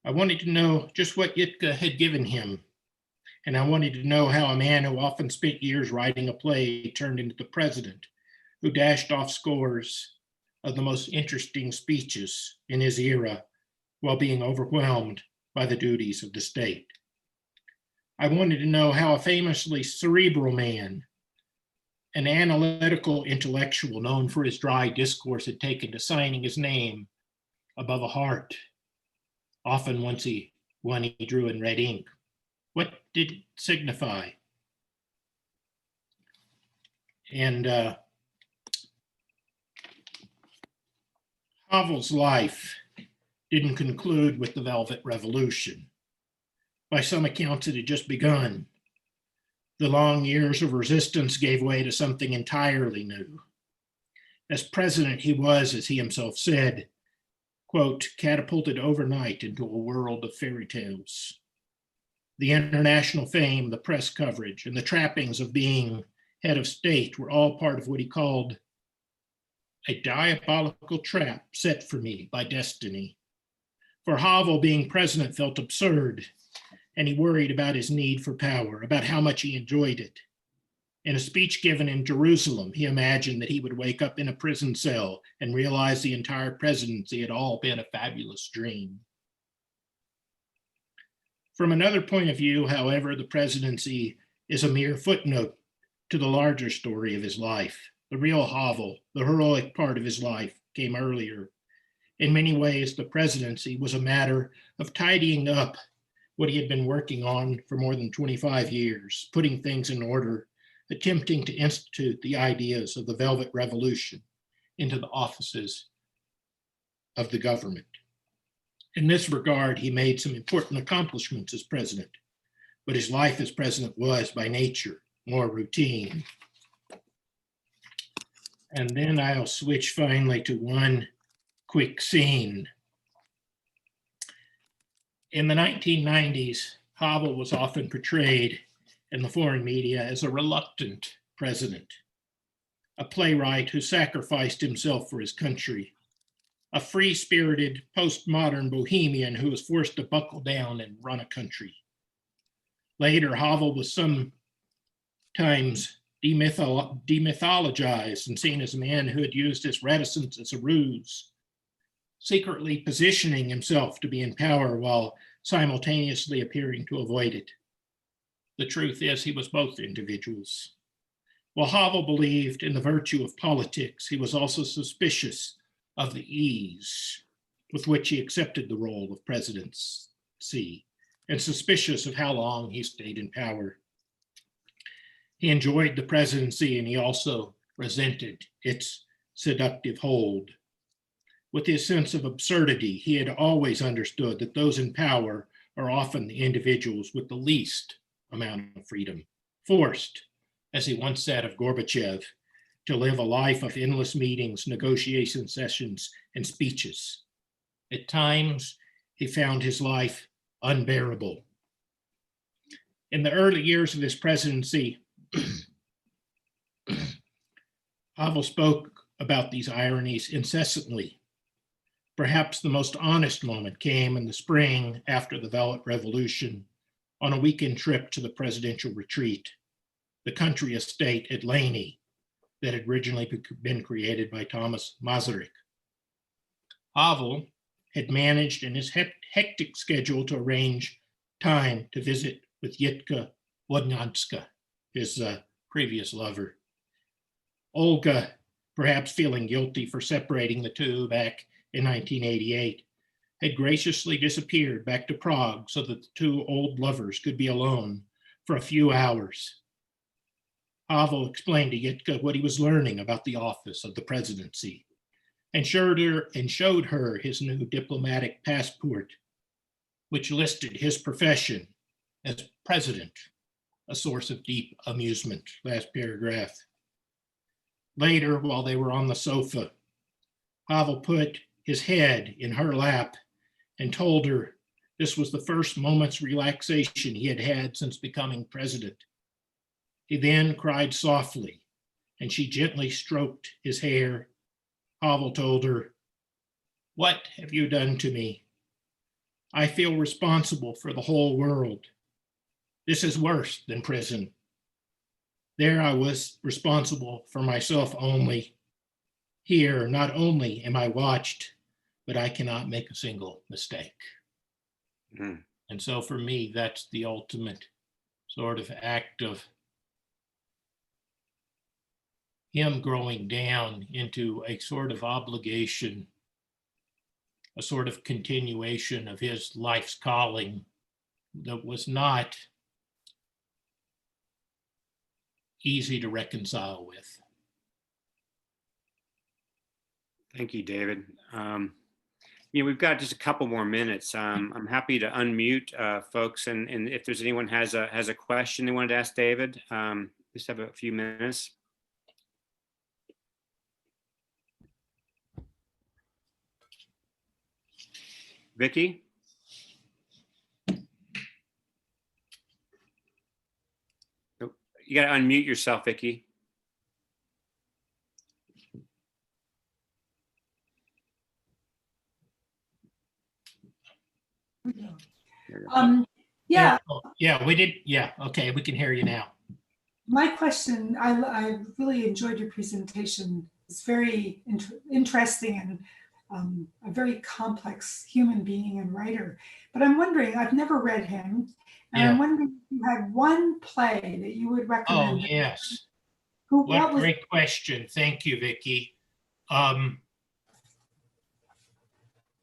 [SPEAKER 2] I wanted to know just what Jitka had given him, and I wanted to know how a man who often spent years writing a play turned into the president, who dashed off scores of the most interesting speeches in his era while being overwhelmed by the duties of the state. I wanted to know how a famously cerebral man, an analytical intellectual known for his dry discourse, had taken to signing his name above a heart, often one he drew in red ink. What did it signify? And Havel's life didn't conclude with the Velvet Revolution. By some accounts, it had just begun. The long years of resistance gave way to something entirely new. As president, he was, as he himself said, quote, catapulted overnight into a world of fairy tales. The international fame, the press coverage, and the trappings of being head of state were all part of what he called a diabolical trap set for me by destiny. For Havel, being president felt absurd, and he worried about his need for power, about how much he enjoyed it. In a speech given in Jerusalem, he imagined that he would wake up in a prison cell and realize the entire presidency had all been a fabulous dream. From another point of view, however, the presidency is a mere footnote to the larger story of his life. The real Havel, the heroic part of his life, came earlier. In many ways, the presidency was a matter of tidying up what he had been working on for more than 25 years, putting things in order, attempting to institute the ideas of the Velvet Revolution into the offices of the government. In this regard, he made some important accomplishments as president, but his life as president was, by nature, more routine. And then I'll switch finally to one quick scene. In the 1990s, Havel was often portrayed in the foreign media as a reluctant president, a playwright who sacrificed himself for his country, a free-spirited, postmodern bohemian who was forced to buckle down and run a country. Later, Havel was sometimes demythologized and seen as a man who had used his reticence as a ruse, secretly positioning himself to be in power while simultaneously appearing to avoid it. The truth is, he was both individuals. While Havel believed in the virtue of politics, he was also suspicious of the ease with which he accepted the role of presidency, and suspicious of how long he stayed in power. He enjoyed the presidency, and he also resented its seductive hold. With his sense of absurdity, he had always understood that those in power are often the individuals with the least amount of freedom, forced, as he once said of Gorbachev, to live a life of endless meetings, negotiation sessions, and speeches. At times, he found his life unbearable. In the early years of his presidency, Havel spoke about these ironies incessantly. Perhaps the most honest moment came in the spring after the Velvet Revolution on a weekend trip to the presidential retreat, the country estate at Laney that had originally been created by Thomas Masaryk. Havel had managed in his hectic schedule to arrange time to visit with Yitka Wodnanska, his previous lover. Olga, perhaps feeling guilty for separating the two back in 1988, had graciously disappeared back to Prague so that the two old lovers could be alone for a few hours. Havel explained to Yitka what he was learning about the office of the presidency and showed her his new diplomatic passport, which listed his profession as president, a source of deep amusement. Last paragraph. Later, while they were on the sofa, Havel put his head in her lap and told her this was the first moment's relaxation he had had since becoming president. He then cried softly, and she gently stroked his hair. Havel told her, "What have you done to me? I feel responsible for the whole world. This is worse than prison. There I was responsible for myself only. Here, not only am I watched, but I cannot make a single mistake."
[SPEAKER 1] Mm.
[SPEAKER 2] And so for me, that's the ultimate sort of act of him growing down into a sort of obligation, a sort of continuation of his life's calling that was not easy to reconcile with.
[SPEAKER 1] Thank you, David. We've got just a couple more minutes. I'm happy to unmute folks, and if there's anyone has a question they wanted to ask David, just have a few minutes. Vicky? Nope. You got to unmute yourself, Vicky.
[SPEAKER 3] Yeah,
[SPEAKER 2] Yeah, we did. Yeah, okay, we can hear you now.
[SPEAKER 3] my question, I really enjoyed your presentation. It's very interesting and a very complex human being and writer. But I'm wondering, I've never read him, and
[SPEAKER 2] Yeah.
[SPEAKER 3] I'm wondering if you had one play that you would
[SPEAKER 2] Oh,
[SPEAKER 3] recommend.
[SPEAKER 2] yes.
[SPEAKER 3] What
[SPEAKER 2] What a
[SPEAKER 3] was
[SPEAKER 2] great question. Thank you, Vicky.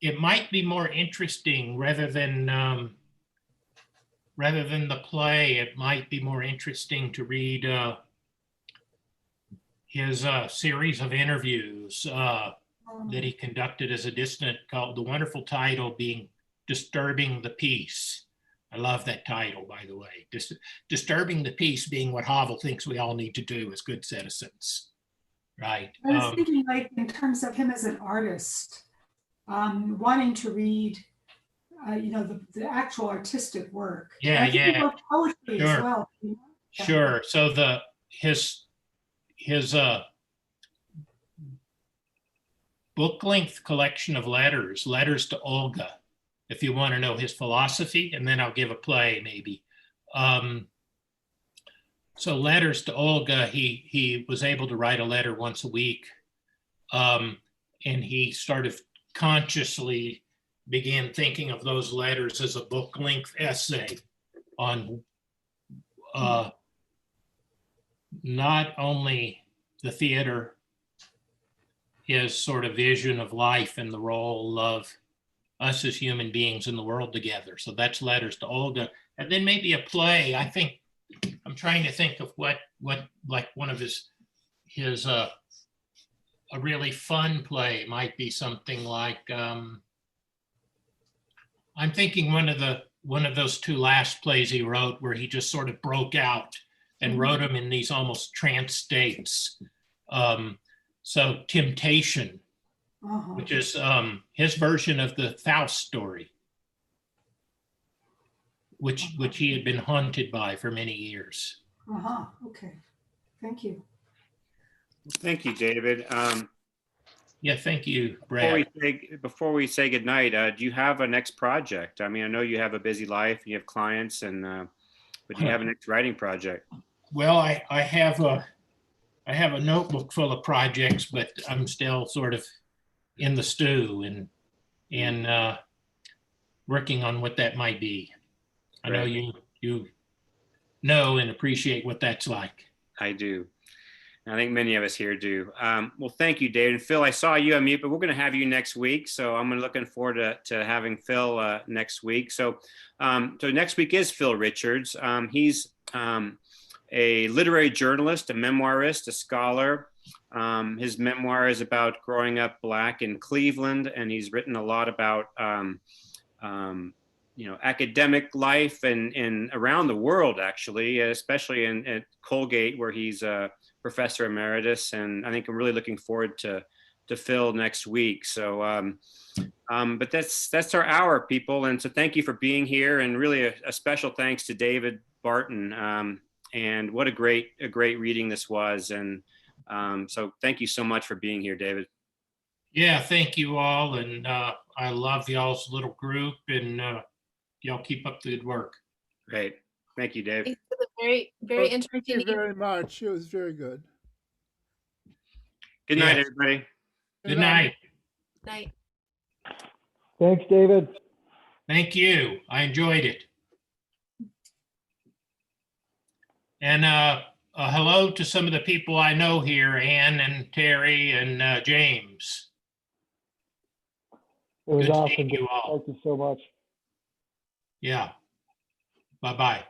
[SPEAKER 2] It might be more interesting rather than the play. It might be more interesting to read his series of interviews that he conducted as a dissident, called, the wonderful title being "Disturbing the Peace." I love that title, by the way. Disturbing the peace being what Havel thinks we all need to do as good citizens, right?
[SPEAKER 3] I was thinking, like, in terms of him as an artist, wanting to read, the actual artistic work.
[SPEAKER 2] Yeah,
[SPEAKER 3] I think he
[SPEAKER 2] yeah.
[SPEAKER 3] wrote poetry as
[SPEAKER 2] Sure.
[SPEAKER 3] well. Yeah.
[SPEAKER 2] Sure. So his book-length collection of letters to Olga, if you want to know his philosophy, and then I'll give a play maybe. So letters to Olga, he was able to write a letter once a week, and he sort of consciously began thinking of those letters as a book-length essay on not only the theater, his sort of vision of life and the role of us as human beings in the world together. So that's letters to Olga. And then maybe a play. I'm trying to think of what like one of his a really fun play might be something like, I'm thinking one of those two last plays he wrote where he just sort of broke out and wrote them in these almost trance states. So Temptation, which is his version of the Faust story, which he had been haunted by for many years.
[SPEAKER 3] Okay, thank you.
[SPEAKER 1] Thank you, David.
[SPEAKER 2] Yeah, thank you,
[SPEAKER 1] Before
[SPEAKER 2] Brad.
[SPEAKER 1] before we say goodnight, do you have a next project? I mean, I know you have a busy life, you have clients, and but do you have a next writing project?
[SPEAKER 2] Well, I have a notebook full of projects, but I'm still sort of in the stew and working on what that might be. I know
[SPEAKER 1] Great.
[SPEAKER 2] you know and appreciate what that's like.
[SPEAKER 1] I do. I think many of us here do. Well, thank you, David. And Phil, I saw you on mute, but we're going to have you next week. So I'm looking forward to having Phil next week. So next week is Phil Richards. He's a literary journalist, a memoirist, a scholar. His memoir is about growing up Black in Cleveland, and he's written a lot about academic life and around the world, actually, especially at Colgate, where he's a professor emeritus. And I think I'm really looking forward to Phil next week. So, but that's our hour, people. And so thank you for being here, and really a special thanks to David Barton. And what a great reading this was. And so thank you so much for being here, David.
[SPEAKER 2] Yeah, thank you all. And I love y'all's little group, and y'all keep up the good work.
[SPEAKER 1] Great. Thank you, Dave.
[SPEAKER 4] Thanks for the very, very
[SPEAKER 5] Well,
[SPEAKER 4] interesting.
[SPEAKER 5] Thank you very much. It was very good.
[SPEAKER 1] Good night,
[SPEAKER 2] Yes.
[SPEAKER 1] everybody.
[SPEAKER 2] Good night.
[SPEAKER 4] Night.
[SPEAKER 6] Thanks, David.
[SPEAKER 2] Thank you. I enjoyed it. And hello to some of the people I know here, Ann and Terry and James.
[SPEAKER 6] It was
[SPEAKER 2] Good
[SPEAKER 6] awesome.
[SPEAKER 2] seeing you all.
[SPEAKER 6] Thank you so much.
[SPEAKER 2] Yeah. Bye-bye.